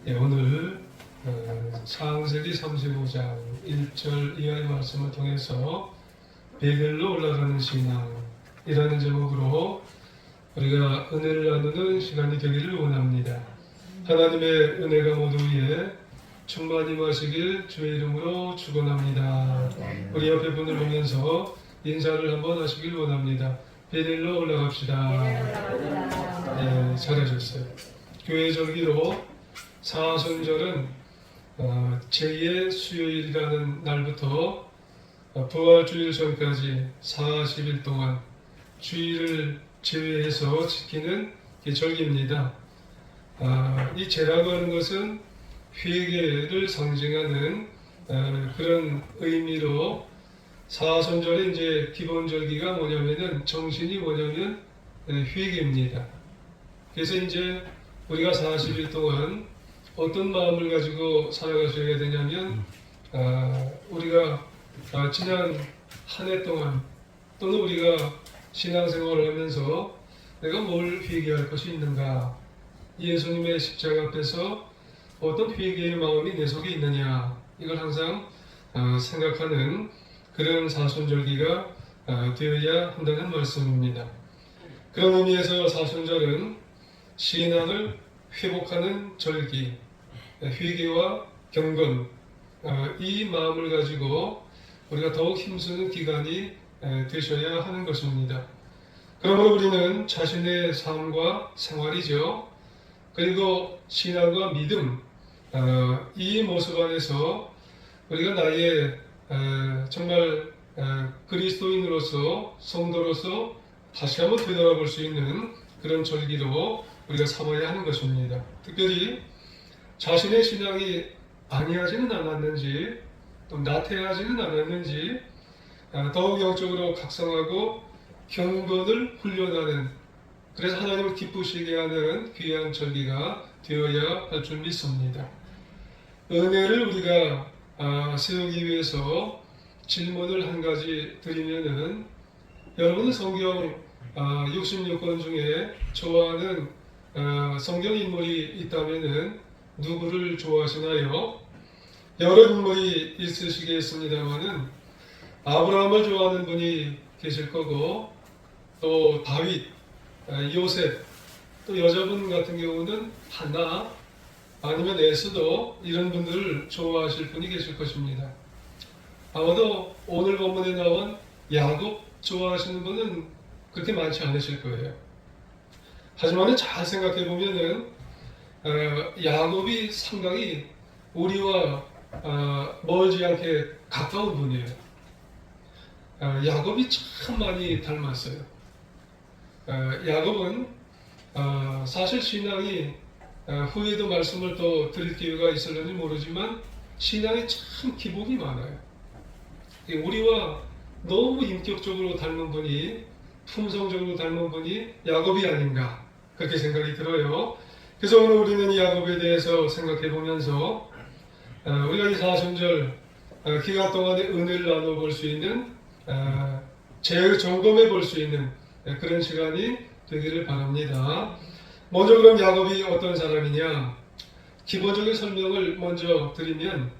오늘 창세기 35장 1절 이하의 말씀을 통해서 베델로 올라가는 신앙이라는 제목으로 우리가 은혜를 나누는 시간이 되기를 원합니다. 하나님의 은혜가 모두 위에 충만히 마시길 주의 이름으로 축원합니다. 우리 옆에 분을 보면서 인사를 한번 하시길 원합니다. 베델로 올라갑시다. 네, 잘하셨어요. 교회 절기로 사순절은 제2의 수요일이라는 날부터 부활주일 전까지 40일 동안 주일을 제외해서 지키는 절기입니다. 이 제라고 하는 것은 회개를 상징하는 그런 의미로 사순절의 이제 기본 절기가 뭐냐면은 정신이 뭐냐면 회개입니다. 그래서 이제 우리가 40일 동안 어떤 마음을 가지고 살아가셔야 되냐면 우리가 지난 한 해 동안 또는 우리가 신앙생활을 하면서 내가 뭘 회개할 것이 있는가, 예수님의 십자가 앞에서 어떤 회개의 마음이 내 속에 있느냐, 이걸 항상 생각하는 그런 사순절기가 되어야 한다는 말씀입니다. 그런 의미에서 사순절은 신앙을 회복하는 절기, 회개와 경건, 이 마음을 가지고 우리가 더욱 힘쓰는 기간이 되셔야 하는 것입니다. 그러므로 우리는 자신의 삶과 생활이죠. 그리고 신앙과 믿음, 이 모습 안에서 우리가 나의 정말 그리스도인으로서, 성도로서 다시 한번 되돌아볼 수 있는 그런 절기로 우리가 삼아야 하는 것입니다. 특별히 자신의 신앙이 안이하지는 않았는지 또 나태하지는 않았는지 더욱 영적으로 각성하고 경건을 훈련하는, 그래서 하나님을 기쁘시게 하는 귀한 절기가 되어야 할 줄 믿습니다. 은혜를 우리가 세우기 위해서 질문을 한 가지 드리면은, 여러분은 성경 66권 중에 좋아하는 성경 인물이 있다면은 누구를 좋아하시나요? 여러 인물이 있으시겠습니다만은 아브라함을 좋아하는 분이 계실 거고, 또 다윗, 요셉, 또 여자분 같은 경우는 한나, 아니면 에스더, 이런 분들을 좋아하실 분이 계실 것입니다. 아마도 오늘 본문에 나온 야곱 좋아하시는 분은 그렇게 많지 않으실 거예요. 하지만 잘 생각해 보면은 야곱이 상당히 우리와 멀지 않게 가까운 분이에요. 야곱이 참 많이 닮았어요. 야곱은 사실 신앙이 후에도 말씀을 또 드릴 기회가 있을는지 모르지만 신앙이 참 기복이 많아요. 우리와 너무 인격적으로 닮은 분이, 품성적으로 닮은 분이 야곱이 아닌가, 그렇게 생각이 들어요. 그래서 오늘 우리는 이 야곱에 대해서 생각해 보면서 우리가 이 사순절 기간 동안에 은혜를 나눠볼 수 있는, 재점검해 볼 수 있는 그런 시간이 되기를 바랍니다. 먼저 그럼 야곱이 어떤 사람이냐, 기본적인 설명을 먼저 드리면,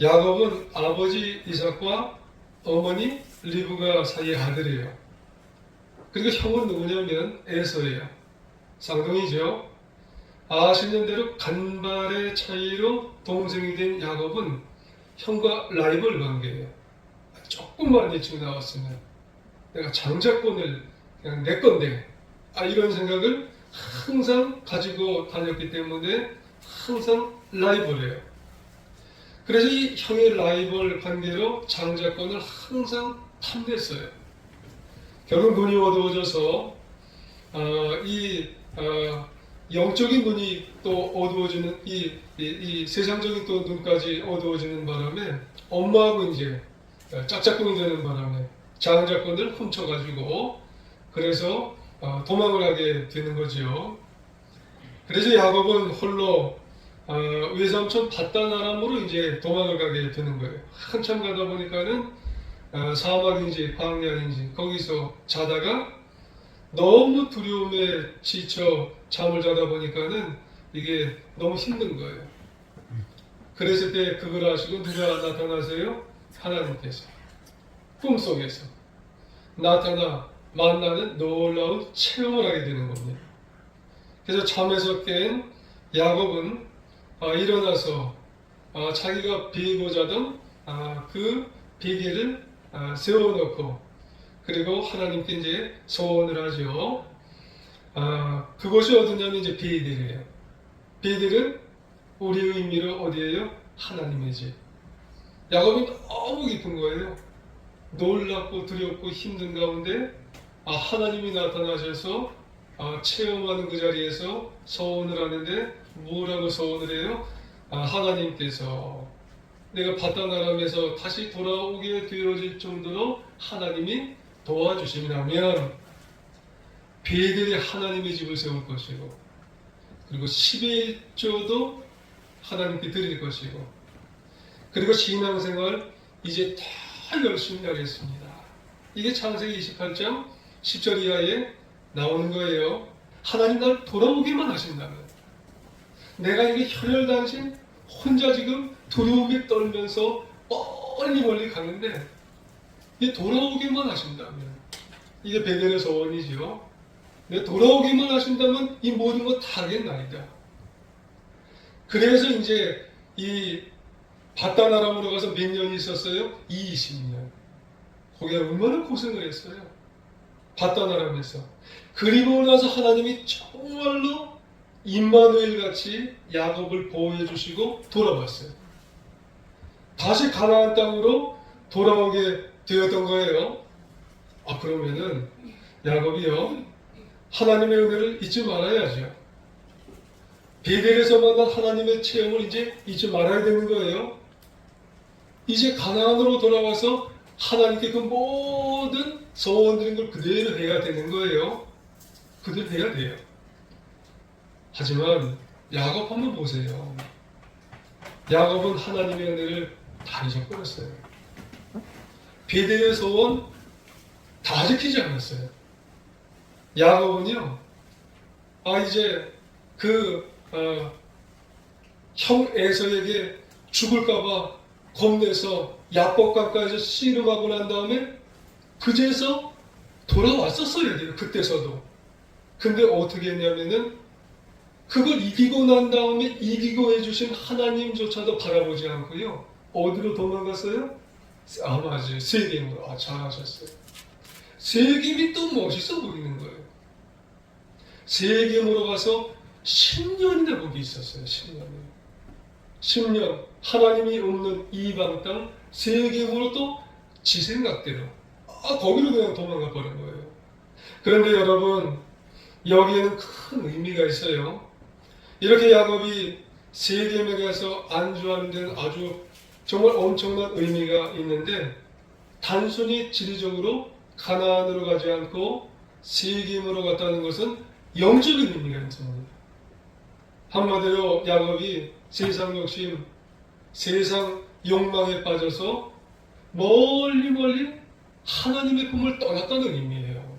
야곱은 아버지 이삭과 어머니 리브가 사이의 아들이에요. 그리고 형은 누구냐면 에서예요. 쌍둥이죠. 아시는 대로 간발의 차이로 동생이 된 야곱은 형과 라이벌 관계예요. 조금만 일찍 나왔으면 내가 장자권을 그냥 내 건데, 이런 생각을 항상 가지고 다녔기 때문에 항상 라이벌이에요. 그래서 이 형의 라이벌 관계로 장자권을 항상 탐냈어요. 결국 눈이 어두워져서 영적인 눈이 또 어두워지는, 이 세상적인 또 눈까지 어두워지는 바람에 엄마하고 이제 짝짝꿍이 되는 바람에 장자권을 훔쳐가지고 그래서 도망을 하게 되는 거지요. 그래서 야곱은 홀로 외삼촌 밧단 아람으로 이제 도망을 가게 되는 거예요. 한참 가다 보니까는 사막인지 광야인지 거기서 자다가 너무 두려움에 지쳐 잠을 자다 보니까는 이게 너무 힘든 거예요. 그랬을 때 그걸 아시고 누가 나타나세요? 하나님께서 꿈속에서 나타나 만나는 놀라운 체험을 하게 되는 겁니다. 그래서 잠에서 깬 야곱은 일어나서 자기가 비고 자던 그 비계를 세워놓고 그리고 하나님께 이제 소원을 하죠. 그것이 어디냐면 이제 베델이에요. 베델은 우리 의미로 어디예요? 하나님의 집. 야곱이 너무 깊은 거예요. 놀랍고 두렵고 힘든 가운데 하나님이 나타나셔서 체험하는 그 자리에서 소원을 하는데 뭐라고 소원을 해요? 하나님께서 내가 바단 아람에서 다시 돌아오게 되어질 정도로 하나님이 도와주시면 베델이 하나님의 집을 세울 것이고 그리고 11조도 하나님께 드릴 것이고 그리고 신앙생활 이제 더 열심히 하겠습니다. 이게 창세기 28장 10절 이하에 나오는 거예요. 하나님 날 돌아오기만 하신다면 내가 이게 혈혈단신 혼자 지금 두려움에 떨면서 멀리 가는데 이게 돌아오기만 하신다면 이게 베델의 소원이지요. 내 돌아오기만 하신다면 이 모든 것 다 하겠나이다. 그래서 이제 이 바단 아람으로 가서 몇 년이 있었어요? 20년. 거기 얼마나 고생을 했어요. 바단 아람에서. 그리고 나서 하나님이 정말로 임마누엘 같이 야곱을 보호해 주시고 돌아왔어요. 다시 가나안 땅으로 돌아오게 되었던 거예요. 그러면은 야곱이요 하나님의 은혜를 잊지 말아야죠. 베델에서 만난 하나님의 체험을 이제 잊지 말아야 되는 거예요. 이제 가나안으로 돌아와서 하나님께 그 모든 소원 드린 걸 그대로 해야 되는 거예요. 그대로 해야 돼요. 하지만 야곱 한번 보세요. 야곱은 하나님의 은혜를 다 잊어버렸어요. 베델의 소원 다 지키지 않았어요. 야곱은요, 이제 형 에서에게 죽을까봐 겁내서 야복 가까이서 씨름하고 난 다음에 그제서 돌아왔었어야 돼요. 그때서도. 근데 어떻게 했냐면은 그걸 이기고 난 다음에 이기고 해주신 하나님조차도 바라보지 않고요. 어디로 도망갔어요? 맞아요. 세겜으로. 잘하셨어요. 세겜이 또 멋있어 보이는 거예요. 세겜으로 가서 10년이나 거기 있었어요. 10년. 하나님이 없는 이방 땅 세겜으로 또 지 생각대로 거기로 그냥 도망가 버린 거예요. 그런데 여러분 여기에는 큰 의미가 있어요. 이렇게 야곱이 세겜에 가서 안주하는 데는 아주 정말 엄청난 의미가 있는데 단순히 지리적으로 가나안으로 가지 않고 세겜으로 갔다는 것은 영적인 의미가 있습니다. 한마디로 야곱이 세상 욕심, 세상 욕망에 빠져서 멀리 하나님의 꿈을 떠났다는 의미예요.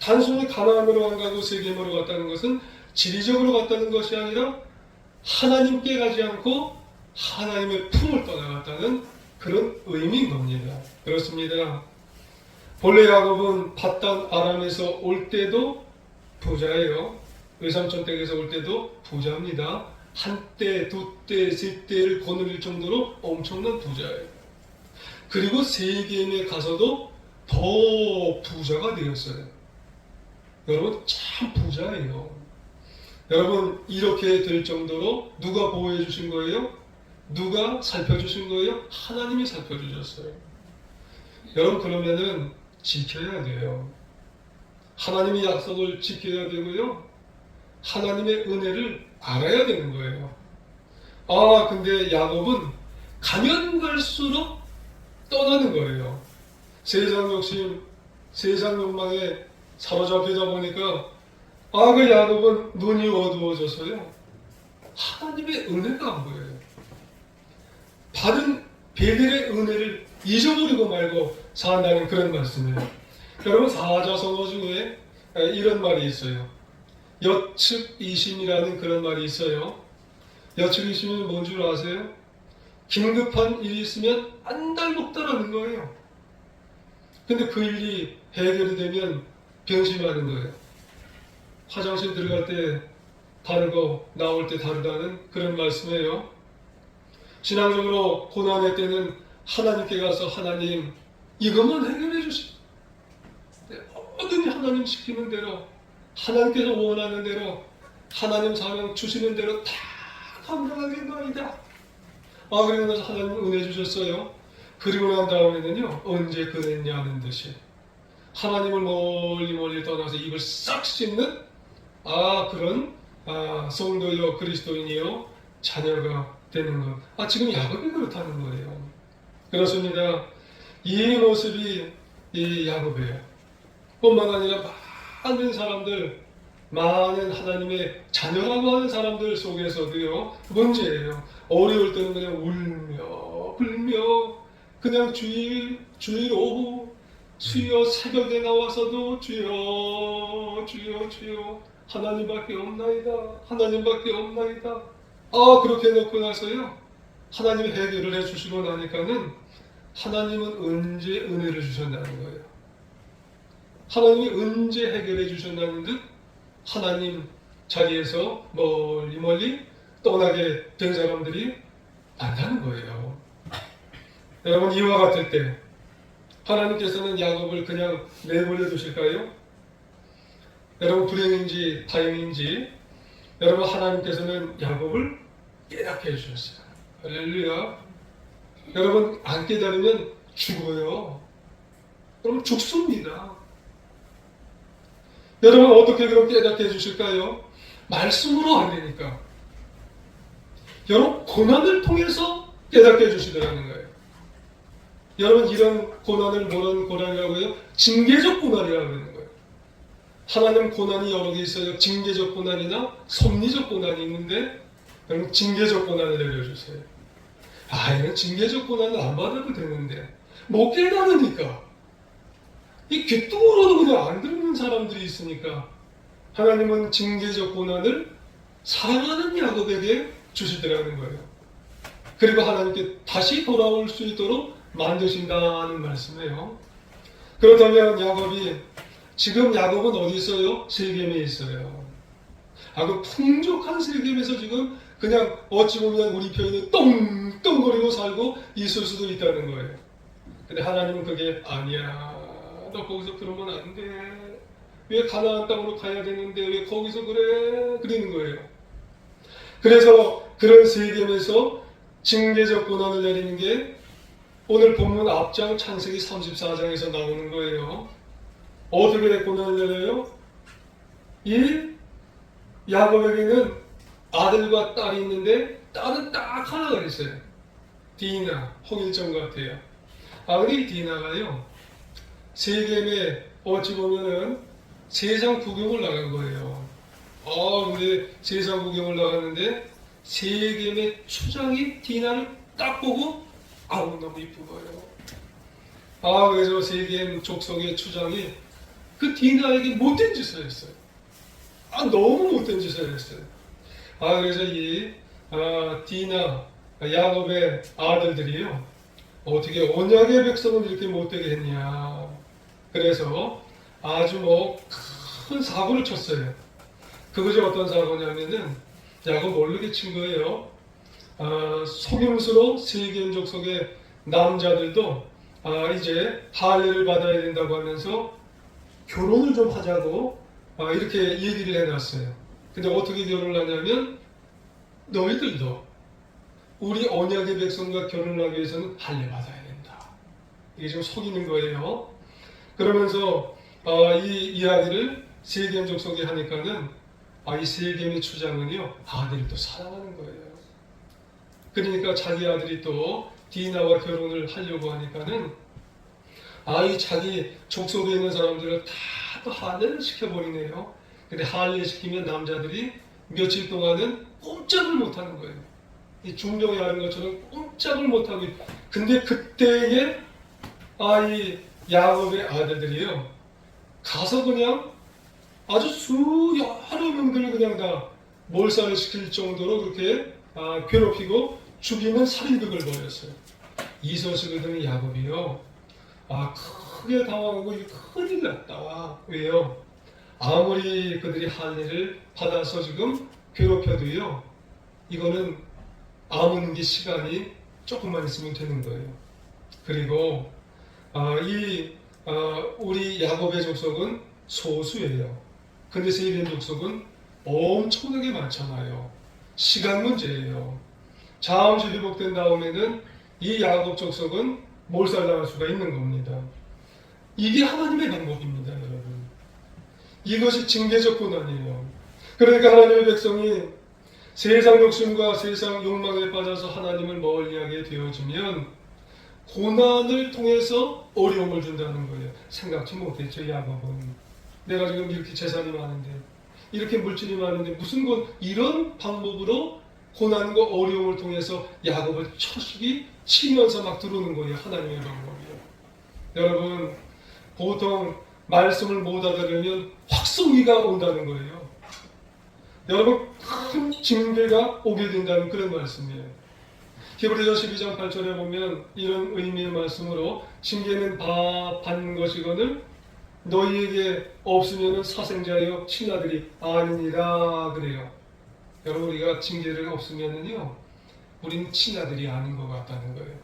단순히 가나안으로 안 가고 세겜으로 갔다는 것은 지리적으로 갔다는 것이 아니라 하나님께 가지 않고 하나님의 품을 떠나갔다는 그런 의미인 겁니다. 그렇습니다. 본래 야곱은 바단 아람에서 올 때도 부자예요. 외삼촌 댁에서 올 때도 부자입니다. 한때, 두때, 세때를 거느릴 정도로 엄청난 부자예요. 그리고 세겜에 가서도 더 부자가 되었어요. 여러분 참 부자예요. 여러분 이렇게 될 정도로 누가 보호해 주신 거예요? 누가 살펴주신 거예요? 하나님이 살펴주셨어요. 여러분 그러면은 지켜야 돼요. 하나님의 약속을 지켜야 되고요. 하나님의 은혜를 알아야 되는 거예요. 근데 야곱은 가면 갈수록 떠나는 거예요. 세상 욕심, 세상 욕망에 사로잡히다 보니까 그 야곱은 눈이 어두워져서요. 하나님의 은혜가 안 보여요. 받은 베델의 은혜를 잊어버리고 말고 산다는 그런 말씀이에요. 여러분 사자성어 중에 이런 말이 있어요. 여측이심이라는 그런 말이 있어요. 여측이심이 뭔 줄 아세요? 긴급한 일이 있으면 안달먹다라는 거예요. 근데 그 일이 해결이 되면 병심하는 거예요. 화장실 들어갈 때 다르고 나올 때 다르다는 그런 말씀이에요. 신앙적으로 고난의 때는 하나님께 가서 하나님 이것만 해결해 주시오. 뭐든지 하나님 시키는 대로 하나님께서 원하는 대로 하나님 사명 주시는 대로 다 감당하겠나이다. 그리고 나서 하나님 은혜 주셨어요. 그리고 난 다음에는요, 언제 그랬냐는 듯이 하나님을 멀리 떠나서 입을 싹 씻는 그런 성도요 그리스도인이요 자녀가 되는 것. 지금 야곱이 그렇다는 거예요. 그렇습니다. 이 모습이 이 야곱이에요. 뿐만 아니라 많은 사람들, 많은 하나님의 자녀라고 하는 사람들 속에서도요 문제예요. 어려울 때는 그냥 울며 불며 그냥 주일 오후 주여 새벽에 나와서도 주여 하나님밖에 없나이다. 하나님밖에 없나이다. 그렇게 놓고 나서요 하나님이 해결을 해주시고 나니까는 하나님은 언제 은혜를 주셨다는 거예요. 하나님이 언제 해결해 주셨다는 듯 하나님 자리에서 멀리 떠나게 된 사람들이 많다는 거예요. 여러분, 이와 같을 때 하나님께서는 야곱을 그냥 내버려 두실까요? 여러분, 불행인지 다행인지 여러분, 하나님께서는 야곱을 깨닫게 해주셨어요. 할렐루야. 여러분, 안 깨달으면 죽어요. 여러분, 죽습니다. 여러분, 어떻게 그럼 깨닫게 해주실까요? 말씀으로 안 되니까. 여러분, 고난을 통해서 깨닫게 해주시더라는 거예요. 여러분, 이런 고난을 뭐라는 고난이라고 해요? 징계적 고난이라고 하는 거예요. 하나님 고난이 여러 개 있어요. 징계적 고난이나 섭리적 고난이 있는데 여러분, 징계적 고난을 내려주세요. 이건 징계적 고난을 안 받아도 되는데 못 깨달으니까 이 귀뚱으로도 그냥 안 듣는 사람들이 있으니까 하나님은 징계적 고난을 사랑하는 야곱에게 주시더라는 거예요. 그리고 하나님께 다시 돌아올 수 있도록 만드신다는 말씀이에요. 그렇다면 지금 야곱은 어디 있어요? 세겜에 있어요. 그 풍족한 세겜에서 지금 그냥 어찌 보면 우리 표현은 떵떵거리고 살고 있을 수도 있다는 거예요. 근데 하나님은 그게 아니야. 너 거기서 그러면 안 돼. 왜 가나안 땅으로 가야 되는데 왜 거기서 그래? 그러는 거예요. 그래서 그런 세겜에서 징계적 고난을 내리는 게 오늘 본문 앞장 창세기 34장에서 나오는 거예요. 어떻게 고난을 내려요? 이 야곱에게는 아들과 딸이 있는데 딸은 딱 하나가 있어요. 디나, 홍일점 같아요. 근데 이 디나가요 세겜에 어찌 보면은 세상 구경을 나간 거예요. 근데 세상 구경을 나갔는데 세겜의 추장이 디나를 딱 보고 너무 이쁜 거예요. 그래서 세겜 족속의 추장이 그 디나에게 못된 짓을 했어요. 너무 못된 짓을 했어요. 그래서 이 디나, 야곱의 아들들이요 어떻게 언약의 백성을 이렇게 못되게 했냐. 그래서 아주 큰 사고를 쳤어요. 그것이 어떤 사고냐면은 야곱 모르게 친 거예요. 속임수로 세겜 족속의 남자들도 이제 할례를 받아야 된다고 하면서 결혼을 좀 하자고 이렇게 얘기를 해놨어요. 근데 어떻게 결혼을 하냐면 너희들도 우리 언약의 백성과 결혼을 하기 위해서는 할례 받아야 된다. 이게 좀 속이는 거예요. 그러면서 이 이야기를 세겜 족속이 하니까는 이 세겜의 추장은요 아들을 또 사랑하는 거예요. 그러니까 자기 아들이 또 디나와 결혼을 하려고 하니까는 이 자기 족속에 있는 사람들을 다 또 할례를 시켜버리네요. 근데 할례 시키면 남자들이 며칠 동안은 꼼짝을 못하는 거예요. 이 중정에 하는 것처럼 꼼짝을 못하고. 근데 그때에 이 야곱의 아들들이요 가서 그냥 아주 여러 명들을 그냥 다 몰살을 시킬 정도로 그렇게 괴롭히고 죽이는 살인극을 벌였어요. 이소식을 든 야곱이요. 크게 당황하고 이게 큰일 났다. 왜요? 아무리 그들이 할례를 받아서 지금 괴롭혀도요. 이거는 아무는 게 시간이 조금만 있으면 되는 거예요. 그리고 우리 야곱의 족속은 소수예요. 근데 세겜 족속은 엄청나게 많잖아요. 시간 문제예요. 잠시 회복된 다음에는 이 야곱 족속은 몰살당할 수가 있는 겁니다. 이게 하나님의 방법입니다, 여러분. 이것이 징계적 고난이에요. 그러니까 하나님의 백성이 세상 욕심과 세상 욕망에 빠져서 하나님을 멀리하게 되어지면 고난을 통해서 어려움을 준다는 거예요. 생각지 못했죠, 야곱은. 내가 지금 이렇게 재산이 많은데, 이렇게 물질이 많은데 무슨 이런 방법으로 고난과 어려움을 통해서 야곱을 치면서 막 들어오는 거예요. 하나님의 방법이요. 여러분, 보통 말씀을 못 알아들으면 확성기가 온다는 거예요. 여러분, 큰 징계가 오게 된다는 그런 말씀이에요. 히브리서 12장 8절에 보면 이런 의미의 말씀으로 징계는 받는 것이거늘 너희에게 없으면 사생자여 친아들이 아니니라 그래요. 여러분, 우리가 징계를 없으면은요, 우리는 친아들이 아닌 것 같다는 거예요.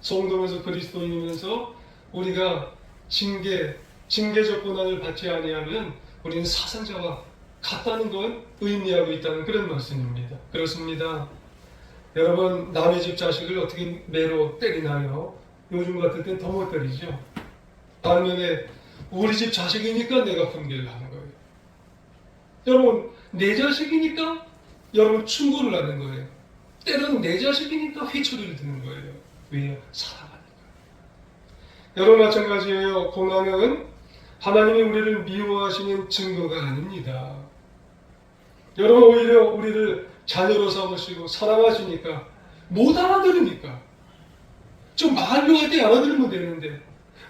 성도면서 그리스도인이면서 우리가 징계적 고난을 받지 아니하면 우리는 사상자와 같다는 걸 의미하고 있다는 그런 말씀입니다. 그렇습니다. 여러분, 남의 집 자식을 어떻게 매로 때리나요? 요즘 같을 땐 더 못 때리죠. 반면에 우리 집 자식이니까 내가 분개를 하는 거예요. 여러분, 내 자식이니까 여러분 충고를 하는 거예요. 때로는 내 자식이니까 회초리를 드는 거예요. 왜요? 사랑하니까. 여러분, 마찬가지예요. 고난은 하나님이 우리를 미워하시는 증거가 아닙니다. 여러분, 오히려 우리를 자녀로 삼으시고 사랑하시니까, 못 알아들으니까, 좀 말로 할 때 알아들으면 되는데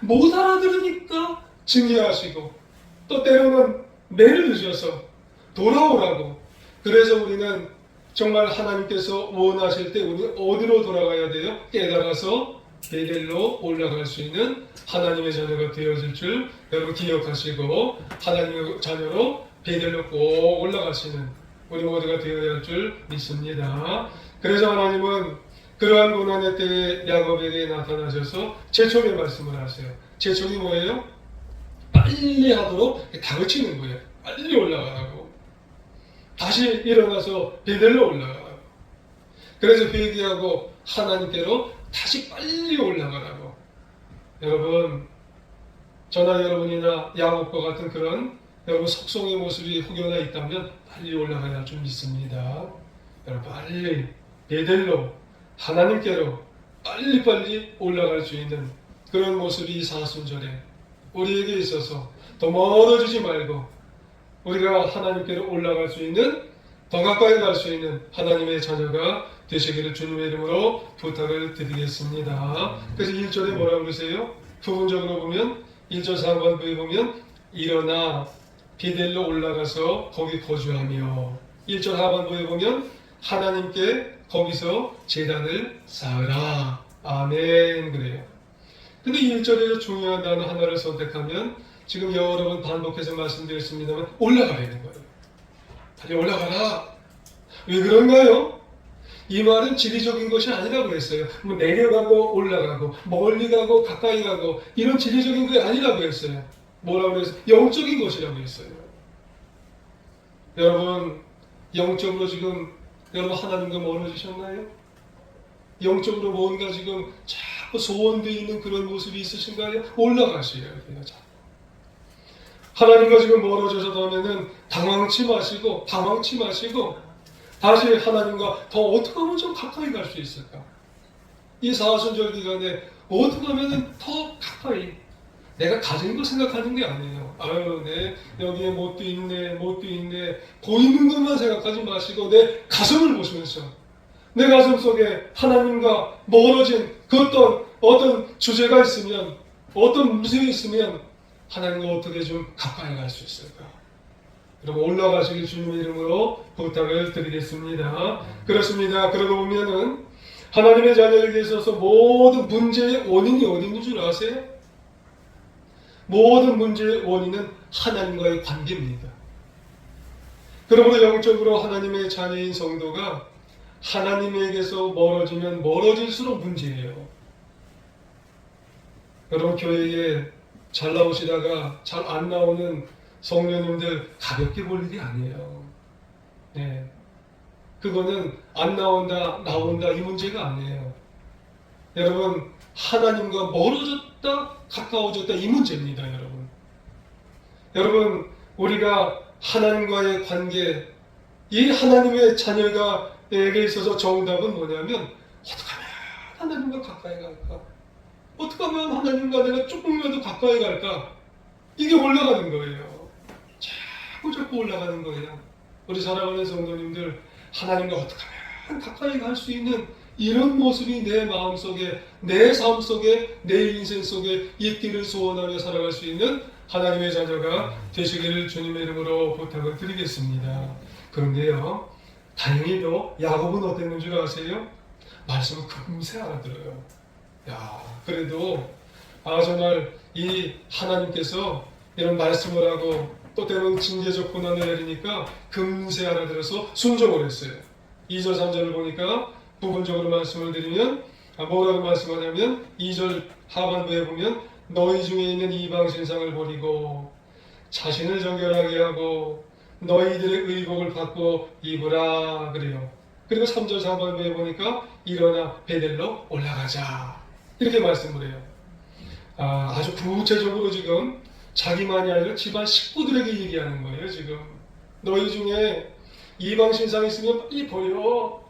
못 알아들으니까 징계하시고, 또 때로는 매를 드셔서 돌아오라고. 그래서 우리는 정말 하나님께서 원하실 때 우리는 어디로 돌아가야 돼요? 깨달아서 베델로 올라갈 수 있는 하나님의 자녀가 되어질 줄 여러분 기억하시고, 하나님의 자녀로 베델로 꼭 올라가시는 우리 모두가 되어야 할 줄 믿습니다. 그래서 하나님은 그러한 고난의 때에 야곱에게 나타나셔서 재촉의 말씀을 하세요. 재촉이 뭐예요? 빨리 하도록 다그치는 거예요. 빨리 올라가라고. 다시 일어나서 베델로 올라가라고. 그래서 회개하고 하나님께로 다시 빨리 올라가라고. 여러분, 저나 여러분이나 야곱과 같은 그런 여러분 속성의 모습이 혹여나 있다면 빨리 올라가야 할 줄 믿습니다. 여러분, 빨리 베델로 하나님께로 빨리빨리 올라갈 수 있는 그런 모습이 사순절에 우리에게 있어서 더 멀어지지 말고 우리가 하나님께로 올라갈 수 있는, 더 가까이 갈 수 있는 하나님의 자녀가 되시기를 주님의 이름으로 부탁을 드리겠습니다. 그래서 1절에 뭐라고 그러세요? 부분적으로 보면 1절 상반부에 보면 일어나 베델로 올라가서 거기 거주하며, 1절 하반부에 보면 하나님께 거기서 제단을 쌓으라. 아멘. 그래요. 근데 1절에서 중요한 단어 하나를 선택하면 지금 여러 번 반복해서 말씀드렸습니다만 올라가야 되는 거예요. 빨리 올라가라. 왜 그런가요? 이 말은 지리적인 것이 아니라고 했어요. 뭐 내려가고 올라가고 멀리 가고 가까이 가고 이런 지리적인 게 아니라고 했어요. 뭐라고 했어요? 영적인 것이라고 했어요. 여러분, 영적으로 지금 여러분 하나님과 멀어지셨나요? 영적으로 뭔가 지금 자꾸 소원되어 있는 그런 모습이 있으신가요? 올라가셔야 돼요. 하나님과 지금 멀어져서 가면은 방황치 마시고 다시 하나님과 더 어떻게 하면 좀 가까이 갈 수 있을까? 이 사순절 기간에 어떻게 하면 더 가까이, 내가 가진 거 생각하는 게 아니에요. 아유, 여기에 못도 있네. 보이는 것만 생각하지 마시고 내 가슴을 보시면서 내 가슴 속에 하나님과 멀어진 그 어떤 주제가 있으면, 어떤 문제가 있으면 하나님과 어떻게 좀 가까이 갈 수 있을까? 여러분 올라가시길 주님의 이름으로 부탁을 드리겠습니다. 그렇습니다. 그러고 보면은 하나님의 자녀에게 있어서 모든 문제의 원인이 어디 있는 줄 아세요? 모든 문제의 원인은 하나님과의 관계입니다. 그러므로 영적으로 하나님의 자녀인 성도가 하나님에게서 멀어지면 멀어질수록 문제예요. 여러분 교회에 잘 나오시다가 잘 안 나오는 성도님들 가볍게 볼 일이 아니에요. 네. 그거는 안 나온다, 나온다 이 문제가 아니에요. 여러분 하나님과 멀어졌다, 가까워졌다 이 문제입니다. 여러분 우리가 하나님과의 관계, 이 하나님의 자녀가 에게 있어서 정답은 뭐냐면 어떻게 하면 하나님과 가까이 갈까? 어떻게 하면 하나님과 내가 조금이라도 가까이 갈까? 이게 올라가는 거예요. 자꾸 올라가는 거예요. 우리 사랑하는 성도님들 하나님과 어떻게 하면 가까이 갈 수 있는 이런 모습이 내 마음속에, 내 삶 속에, 내 인생 속에 있기를 소원하며 살아갈 수 있는 하나님의 자녀가 되시기를 주님의 이름으로 부탁을 드리겠습니다. 그런데요, 다행히도 야곱은 어땠는 줄 아세요? 말씀을 금세 알아들어요. 그래도 정말 이 하나님께서 이런 말씀을 하고 또 때로는 징계적 고난을 내리니까 금세 알아들어서 순종을 했어요. 2절 3절을 보니까 부분적으로 말씀을 드리면 뭐라고 말씀하냐면 2절 하반부에 보면 너희 중에 있는 이방 신상을 버리고 자신을 정결하게 하고 너희들의 의복을 받고 입으라 그래요. 그리고 3절 4반부에 보니까 일어나 베델로 올라가자 이렇게 말씀을 해요. 아주 구체적으로 지금 자기만이 아니라 집안 식구들에게 얘기하는 거예요. 지금 너희 중에 이방 신상이 있으면 빨리 버려.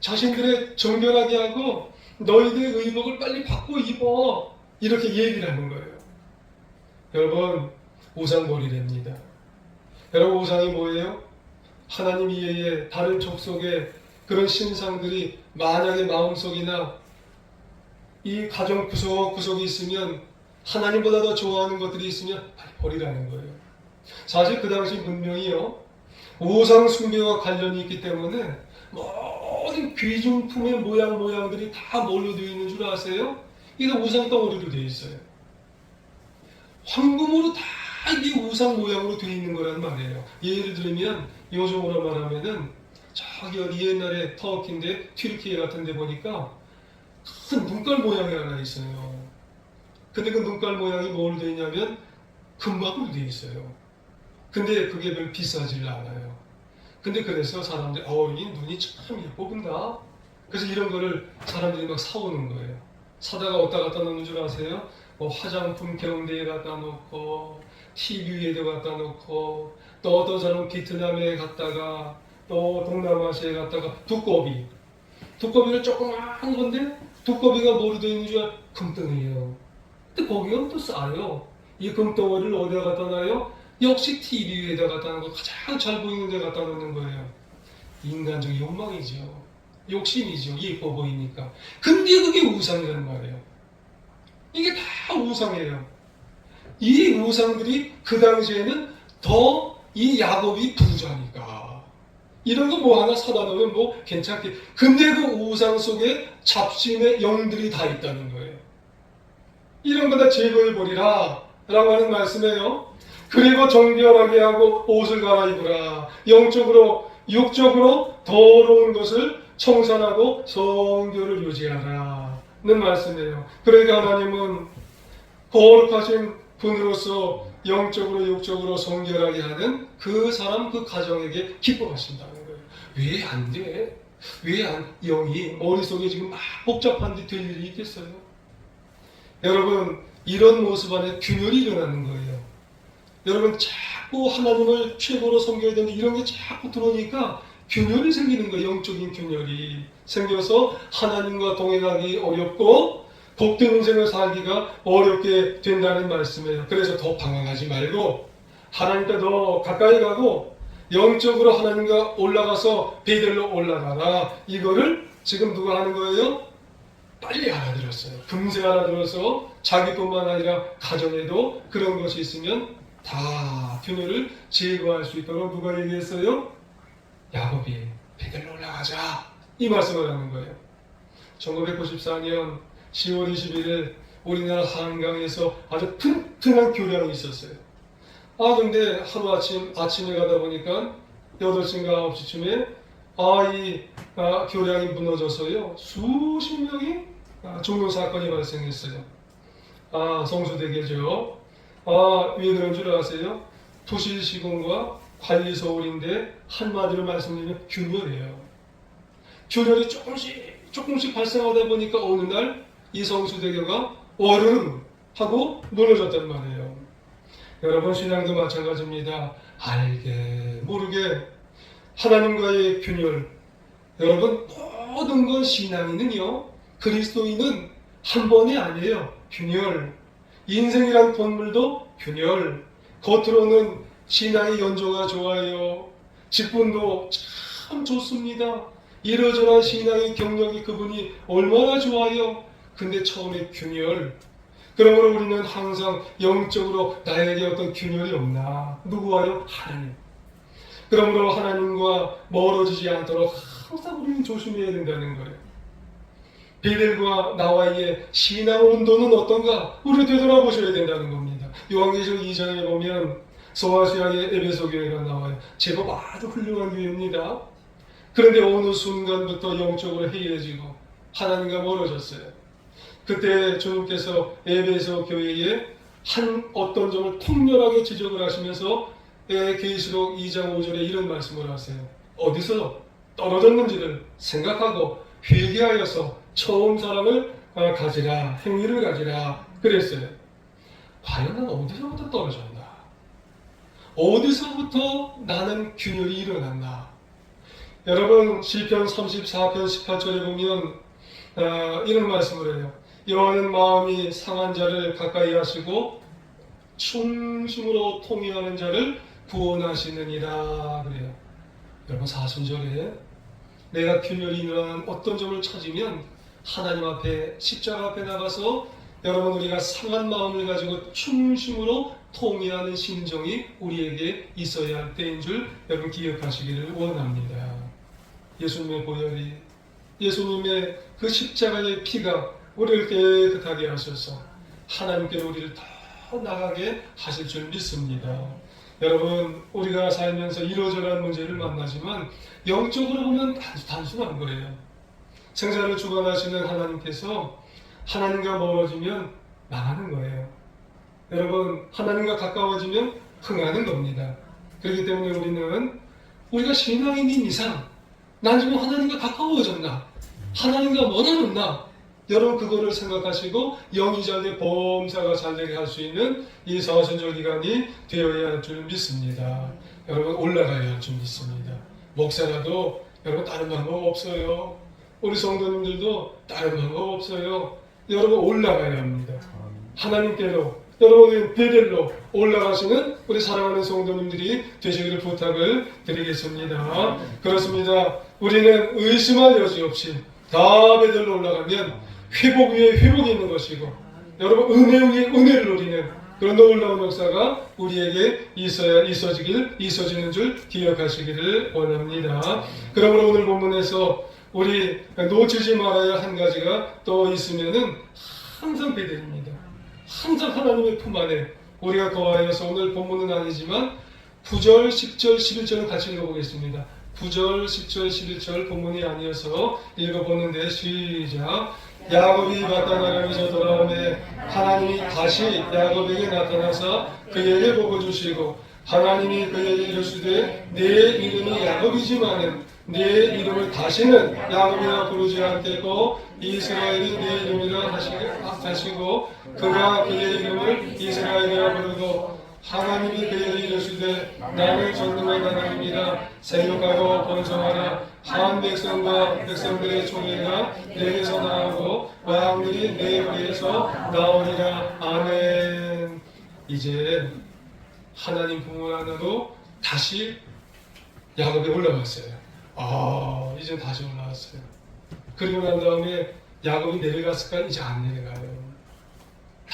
자신들의 정결하게 하고 너희들의 의복을 빨리 받고 입어. 이렇게 얘기를 하는 거예요. 여러분 우상버리랍니다. 여러분 우상이 뭐예요? 하나님 이외에 다른 족속의 그런 신상들이 만약에 마음속이나 이 가정 구석구석이 있으면 하나님보다 더 좋아하는 것들이 있으면 빨리 버리라는 거예요. 사실 그 당시 문명이요 우상 숭배와 관련이 있기 때문에 모든 귀중품의 모양들이 다 뭘로 되어 있는 줄 아세요? 이게 우상 덩어리로 되어 있어요. 황금으로 다 이게 우상 모양으로 되어 있는 거란 말이에요. 예를 들면 요즘으로 말하면은 저기 어디 옛날에 터키인데 튀르키예 같은 데 보니까 큰 눈깔 모양이 하나 있어요. 근데 그 눈깔 모양이 뭘로 되어 있냐면 금박으로 되어 있어요. 근데 그게 별 비싸질 않아요. 근데 그래서 사람들이 이 눈이 참 예뻐 본다. 그래서 이런 거를 사람들이 막 사오는 거예요. 사다가 어디다 갖다 놓는 줄 아세요? 화장품 경대에 갖다 놓고 TV 위에도 갖다 놓고 또 어떤 사람은 베트남에 갔다가 또 동남아시아에 갔다가 두꺼비를 조그마한 건데 두꺼비가 뭐로 되어 있는 줄 알아요? 금덩이에요. 근데 거기가 또 싸요. 이 금덩어리를 어디다 갖다 놔요? 역시 TV 위에다 갖다 놓고 가장 잘 보이는 데 갖다 놓는 거예요. 인간적 욕망이죠. 욕심이죠. 예뻐 보이니까. 근데 그게 우상이란 말이에요. 이게 다 우상이에요. 이 우상들이 그 당시에는 더 이 야곱이 부자니까 이런 거 뭐 하나 사다 놓으면 뭐 괜찮게. 근데 그 우상 속에 잡신의 영들이 다 있다는 거예요. 이런 거 다 제거해버리라 라고 하는 말씀이에요. 그리고 정결하게 하고 옷을 갈아입으라. 영적으로 육적으로 더러운 것을 청산하고 성결을 유지하라 는 말씀이에요. 그러니까 하나님은 거룩하신 분으로서 영적으로 육적으로 성결하게 하는 그 사람 그 가정에게 기뻐하신다는 거예요. 왜 안 돼? 왜 영이 머릿속에 지금 막 복잡한데 될 일이 있겠어요? 여러분 이런 모습 안에 균열이 일어나는 거예요. 여러분 자꾸 하나님을 최고로 섬겨야 되는데 이런 게 자꾸 들어오니까 균열이 생기는 거예요. 영적인 균열이 생겨서 하나님과 동행하기 어렵고 복된 인생을 살기가 어렵게 된다는 말씀이에요. 그래서 더 방황하지 말고 하나님과 더 가까이 가고 영적으로 하나님과 올라가서 베델로 올라가라. 이거를 지금 누가 하는 거예요? 빨리 알아들었어요. 금세 알아들어서 자기뿐만 아니라 가정에도 그런 것이 있으면 다 균열을 제거할 수 있도록 누가 얘기했어요? 야곱이 베델로 올라가자 이 말씀을 하는 거예요. 1994년 10월 21일 우리나라 한강에서 아주 튼튼한 교량이 있었어요. 근데 아침에 가다 보니까 8시인가 9시쯤에 이 교량이 무너져서요. 수십 명이 죽는 사건이 발생했어요. 성수대교죠. 왜 그런 줄 아세요? 도시시공과 관리서울인데 한마디로 말씀드리면 균열이에요. 균열이 조금씩 발생하다 보니까 어느 날 이 성수대교가 얼음 하고 무너졌단 말이에요. 여러분 신앙도 마찬가지입니다. 알게 모르게 하나님과의 균열. 여러분 모든 건 신앙인은요. 그리스도인은 한 번이 아니에요. 균열. 인생이란 건물도 균열. 겉으로는 신앙의 연조가 좋아요. 직분도 참 좋습니다. 이러저러한 신앙의 경력이 그분이 얼마나 좋아요. 근데 처음에 균열. 그러므로 우리는 항상 영적으로 나에게 어떤 균열이 없나? 누구와요? 하나님. 그러므로 하나님과 멀어지지 않도록 항상 우리는 조심해야 된다는 거예요. 베델과 나와의 신앙 온도는 어떤가? 우리 되돌아보셔야 된다는 겁니다. 요한계시록 2장에 보면 소아시아의 에베소 교회가 나와요. 제법 아주 훌륭한 교회입니다. 그런데 어느 순간부터 영적으로 해이해지고 하나님과 멀어졌어요. 그때 주님께서 에베소 교회에 어떤 점을 통렬하게 지적을 하시면서 계시록 2장 5절에 이런 말씀을 하세요. 어디서 떨어졌는지를 생각하고 회개하여서 처음 사랑을 가지라, 행위를 가지라 그랬어요. 과연 난 어디서부터 떨어졌나? 어디서부터 나는 균열이 일어났나? 여러분 시편 34편 18절에 보면 이런 말씀을 해요. 여호와는 마음이 상한 자를 가까이 하시고 충심으로 통회하는 자를 구원하시느니라 그래요. 여러분 사순절에 내가 균열이 일어난 어떤 점을 찾으면 하나님 앞에 십자가 앞에 나가서 여러분 우리가 상한 마음을 가지고 충심으로 통회하는 심정이 우리에게 있어야 할 때인 줄 여러분 기억하시기를 원합니다. 예수님의 보혈이 예수님의 그 십자가의 피가 우리를 깨끗하게 하셔서 하나님께로 우리를 더 나가게 하실 줄 믿습니다. 여러분 우리가 살면서 이러저러한 문제를 만나지만 영적으로 보면 단순한 거예요. 생사를 주관하시는 하나님께서 하나님과 멀어지면 망하는 거예요. 여러분 하나님과 가까워지면 흥하는 겁니다. 그렇기 때문에 우리가 신앙인인 이상 난 지금 하나님과 가까워졌나? 하나님과 멀어졌나? 여러분 그거를 생각하시고 영이 잘돼 범사가 잘되게 할 수 있는 이 사순절 기간이 되어야 할 줄 믿습니다. 여러분 올라가야 할 줄 믿습니다. 목사라도 여러분 다른 방법 없어요. 우리 성도님들도 다른 방법 없어요. 여러분 올라가야 합니다. 하나님께로 여러분 베델로 올라가시는 우리 사랑하는 성도님들이 되시기를 부탁을 드리겠습니다. 그렇습니다. 우리는 의심할 여지 없이 다 베델로 올라가면 회복 위에 회복이 있는 것이고 여러분 은혜 위에 은혜를 누리는 그런 놀라운 역사가 우리에게 있어지는 줄 기억하시기를 원합니다. 그러므로 오늘 본문에서 우리 놓치지 말아야 할 한 가지가 또 있으면은 항상 베델입니다. 항상 하나님의 품 안에 우리가 거하여서 오늘 본문은 아니지만 9절, 10절, 11절은 같이 읽어보겠습니다. 9절, 10절, 11절 본문이 아니어서 읽어보는데 시작. 야곱이 바단 아람에서 돌아오매 하나님이 다시 야곱에게 나타나서 그에게 복을 주시고 하나님이 그에게 이르시되 내 이름이 야곱이지만은 내 이름을 다시는 야곱이라 부르지 않겠고 이스라엘이 내 이름이라 하시고 그가 그의 이름을 이스라엘이라 부르고 하나님이 그에게 이르시되 나는 전능한 하나님이라 생육하고 번성하라 한 백성과 백성들의 총회가 내게서 나오고 왕들이 내 위에서 나오리라. 아멘. 이제 하나님 부모 하나도 다시 야곱에 올라갔어요. 이제 다시 올라왔어요. 그리고 난 다음에 야곱이 내려갔을까? 이제 안 내려가요.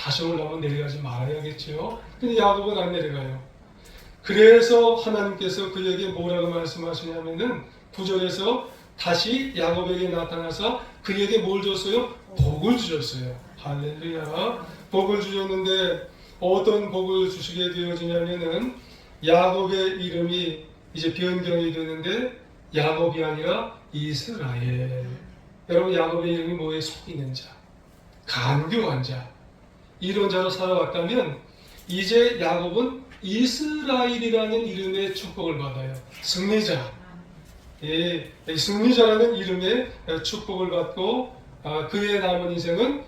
다시 올라오면 내려가지 말아야겠죠. 근데 야곱은 안 내려가요. 그래서 하나님께서 그에게 뭐라고 말씀하시냐면은 9절에서 다시 야곱에게 나타나서 그에게 뭘 줬어요? 복을 주셨어요. 할렐루야. 복을 주셨는데 어떤 복을 주시게 되어지냐면은 야곱의 이름이 이제 변경이 되는데 야곱이 아니라 이스라엘. 여러분 야곱의 이름이 뭐에 속이는 자, 간교한 자, 이런 자로 살아왔다면 이제 야곱은 이스라엘이라는 이름의 축복을 받아요. 승리자. 예, 승리자라는 이름의 축복을 받고 그의 남은 인생은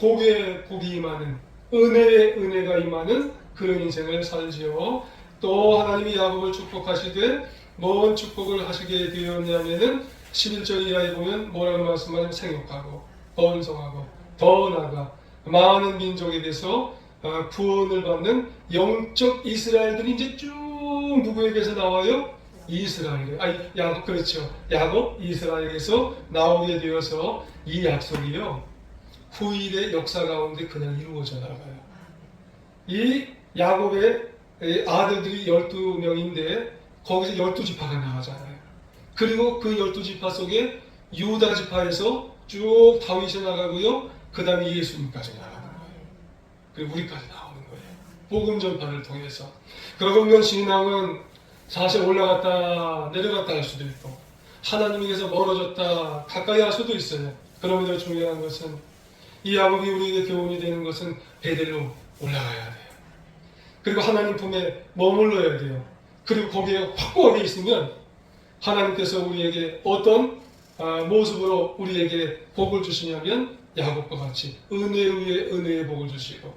복에 복이 임하는 은혜에 은혜가 임하는 그런 인생을 살지요. 또 하나님이 야곱을 축복하시되 뭔 축복을 하시게 되었냐면은 11절 이하에 보면 뭐라고 말씀하냐면 생육하고 번성하고 더 나아가 많은 민족에 대해서 구원을 받는 영적 이스라엘들이 이제 쭉 누구에게서 나와요? 이스라엘. 야곱, 그렇죠. 야곱 이스라엘에서 나오게 되어서 이 약속이요 후일의 역사 가운데 그냥 이루어져 나가요. 이 야곱의 아들들이 12명인데 거기서 12지파가 나가잖아요. 그리고 그 12지파 속에 유다 지파에서 쭉 다윗이 나가고요. 그 다음에 예수님까지 나가는 거예요. 그리고 우리까지 나오는 거예요. 복음 전파를 통해서. 그러고 보면 신앙은 사실 올라갔다 내려갔다 할 수도 있고 하나님에게서 멀어졌다 가까이 할 수도 있어요. 그럼에도 중요한 것은 이 야곱이 우리에게 교훈이 되는 것은 베델로 올라가야 돼요. 그리고 하나님 품에 머물러야 돼요. 그리고 거기에 확고하게 있으면 하나님께서 우리에게 어떤 모습으로 우리에게 복을 주시냐면 야곱과 같이 은혜 위에 은혜의 복을 주시고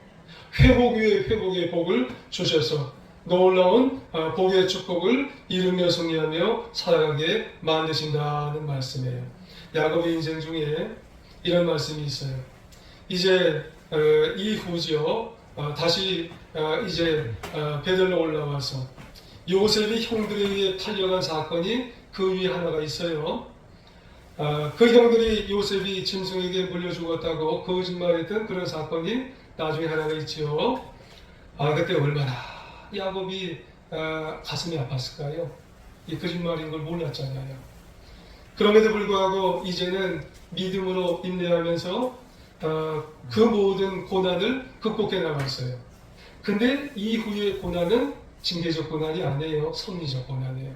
회복 위에 회복의 복을 주셔서 놀라운 복의 축복을 이루며 승리하며 살아가게 만드신다는 말씀이에요. 야곱의 인생 중에 이런 말씀이 있어요. 이제 이후죠. 다시 이제 베들로 올라와서 요셉이 형들에 의해 팔려간 사건이 그 위에 하나가 있어요. 그 형들이 요셉이 짐승에게 물려 죽었다고 거짓말했던 그런 사건이 나중에 하나가 있죠. 그때 얼마나 야곱이 가슴이 아팠을까요? 이 거짓말인 걸 몰랐잖아요. 그럼에도 불구하고 이제는 믿음으로 인내하면서 그 모든 고난을 극복해 나갔어요. 근데 이후의 고난은 징계적 고난이 아니에요. 섭리적 고난이에요.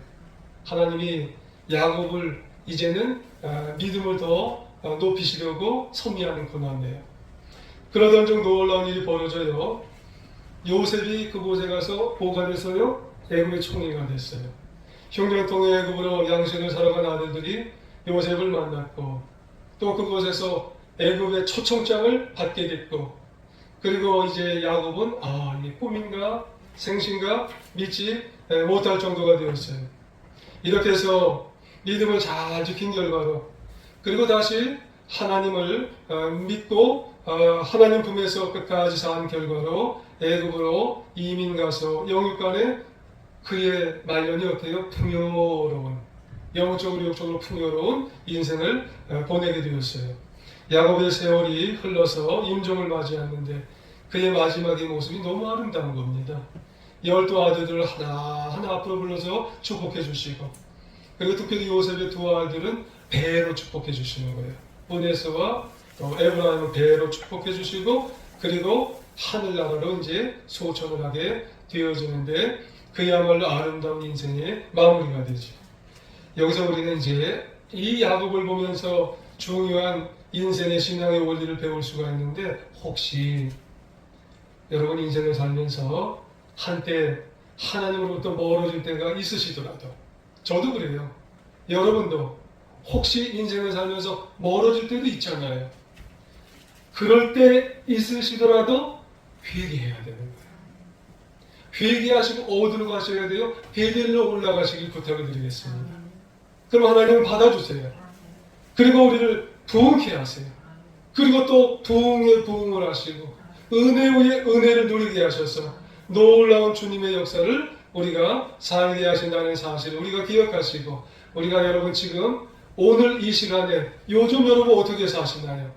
하나님이 야곱을 이제는 믿음을 더 높이시려고 섭리하는 고난이에요. 그러던 중 놀라운 일이 벌어져요. 요셉이 그곳에 가서 뭐가 됐어요? 애굽의 총리가 됐어요. 흉년 통해 애굽으로 양식을 사러 간 아들들이 요셉을 만났고 또 그곳에서 애굽의 초청장을 받게 됐고 그리고 이제 야곱은 이게 꿈인가 생신가 믿지 못할 정도가 되었어요. 이렇게 해서 믿음을 잘 지킨 결과로 그리고 다시 하나님을 믿고 하나님 품에서 끝까지 산 결과로 애굽으로 이민 가서 영육간에 그의 말년이 어때요? 풍요로운 영적으로 육적으로 풍요로운 인생을 보내게 되었어요. 야곱의 세월이 흘러서 임종을 맞이했는데 그의 마지막의 모습이 너무 아름다운 겁니다. 12 아들들을 하나하나 앞으로 불러서 축복해 주시고 그리고 특별히 요셉의 2 아들들은 배로 축복해 주시는 거예요. 보네스와 에브라임을 배로 축복해 주시고 그리고 하늘나라로 이제 소천을 하게 되어지는데 그야말로 아름다운 인생의 마무리가 되죠. 여기서 우리는 이제 이 야곱을 보면서 중요한 인생의 신앙의 원리를 배울 수가 있는데 혹시 여러분 인생을 살면서 한때 하나님으로부터 멀어질 때가 있으시더라도 저도 그래요. 여러분도 혹시 인생을 살면서 멀어질 때도 있잖아요. 그럴 때 있으시더라도 회개해야 되는 거예요. 회개하시고 어디로 가셔야 돼요? 베델로 올라가시길 부탁을 드리겠습니다. 그럼 하나님은 받아주세요. 그리고 우리를 부흥케 하세요. 그리고 또 부흥에 부흥을 하시고 은혜 위에 은혜를 누리게 하셔서 놀라운 주님의 역사를 우리가 살게 하신다는 사실을 우리가 기억하시고 우리가 여러분 지금 오늘 이 시간에 요즘 여러분 어떻게 사시나요?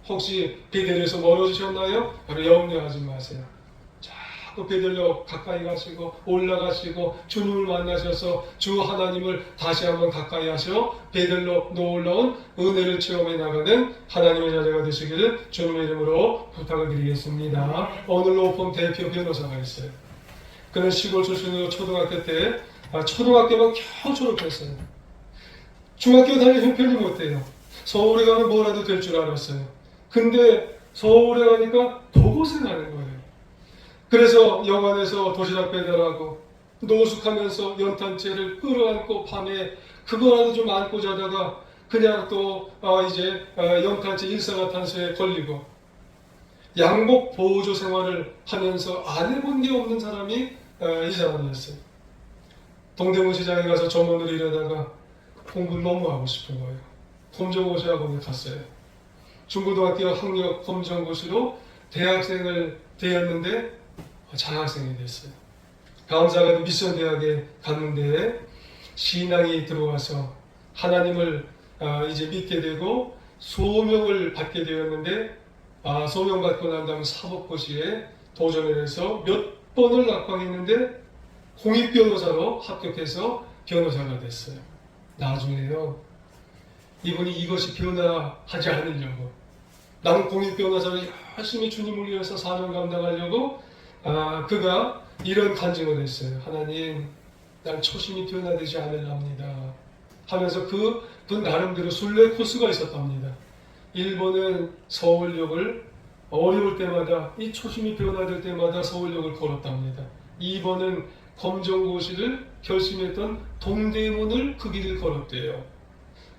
혹시 베델에서 멀어지셨나요? 염려하지 마세요. 자꾸 베델로 가까이 가시고 올라가시고 주님을 만나셔서 주 하나님을 다시 한번 가까이 하셔 베델로 놀라운 은혜를 체험해 나가는 하나님의 자녀가 되시기를 주님의 이름으로 부탁을 드리겠습니다. 오늘 로펌 대표 변호사가 있어요. 그는 시골 출신으로 초등학교 때 초등학교만 겨우 졸업했어요. 중학교 다닐 형편이 못돼요. 서울에 가면 뭐라도 될 줄 알았어요. 근데 서울에 가니까 더 고생하는 거예요. 그래서 영안에서 도시락 배달하고 노숙하면서 연탄재를 끌어안고 밤에 그거라도 좀 안고 자다가 그냥 또 이제 연탄재 일산화탄소에 걸리고 양복 보호조 생활을 하면서 안 해본 게 없는 사람이 이 사람이었어요. 동대문 시장에 가서 점원으로 일하다가 공부를 너무 하고 싶은 거예요. 검정고시 학원에 갔어요. 중고등학교 학력 검정고시로 대학생을 되었는데 장학생이 됐어요. 감사하게도 미션 대학에 갔는데 신앙이 들어와서 하나님을 이제 믿게 되고 소명을 받게 되었는데 소명받고 난 다음 사법고시에 도전을 해서 몇 번을 낙방했는데 공익변호사로 합격해서 변호사가 됐어요. 나중에요. 이분이 이것이 변화하지 않으려고 나는 공익변호사로 열심히 주님을 위해서 사명 감당하려고 그가 이런 간증을 했어요. 하나님, 난 초심이 변화되지 않으랍니다. 하면서 그분 나름대로 순례 코스가 있었답니다. 1번은 서울역을 어려울 때마다 이 초심이 변화될 때마다 서울역을 걸었답니다. 2번은 검정고시를 결심했던 동대문을 그 길을 걸었대요.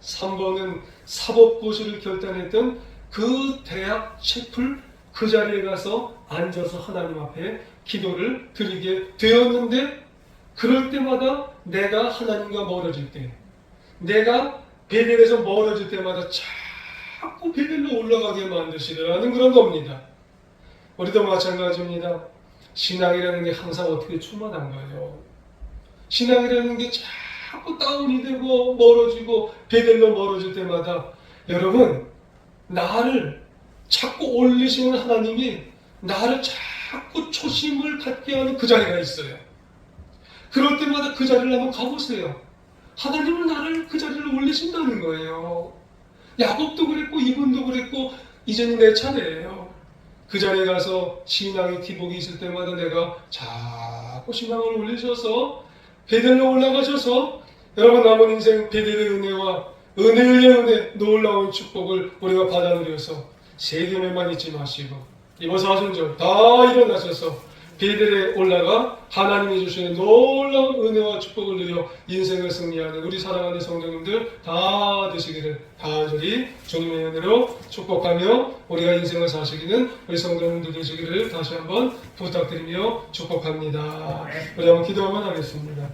3번은 사법고시를 결단했던 그 대학 책풀 그 자리에 가서 앉아서 하나님 앞에 기도를 드리게 되었는데 그럴 때마다 내가 하나님과 멀어질 때 내가 베델에서 멀어질 때마다 자꾸 베델로 올라가게 만드시더라는 그런 겁니다. 우리도 마찬가지입니다. 신앙이라는 게 항상 어떻게 충만한가요? 신앙이라는 게 자꾸 다운이 되고 멀어지고 베델로 멀어질 때마다 여러분 나를 자꾸 올리시는 하나님이 나를 자꾸 초심을 갖게 하는 그 자리가 있어요. 그럴 때마다 그 자리를 한번 가보세요. 하나님은 나를 그 자리를 올리신다는 거예요. 야곱도 그랬고 이분도 그랬고 이제는 내 차례예요. 그 자리에 가서 신앙의 기복이 있을 때마다 내가 자꾸 신앙을 올리셔서 베델로 올라가셔서 여러분 남은 인생 베델의 은혜와 은혜의 은혜 놀라운 축복을 우리가 받아 누려서 세겜에만 있지 마시고 이번 사순절 다 일어나셔서 베델에 올라가 하나님이 주시는 놀라운 은혜와 축복을 누려 인생을 승리하는 우리 사랑하는 성도님들 다 되시기를 간절히 주님의 은혜로 축복하며 우리가 인생을 사시기는 우리 성도님들 되시기를 다시 한번 부탁드리며 축복합니다. 우리 한번 기도 한번 하겠습니다.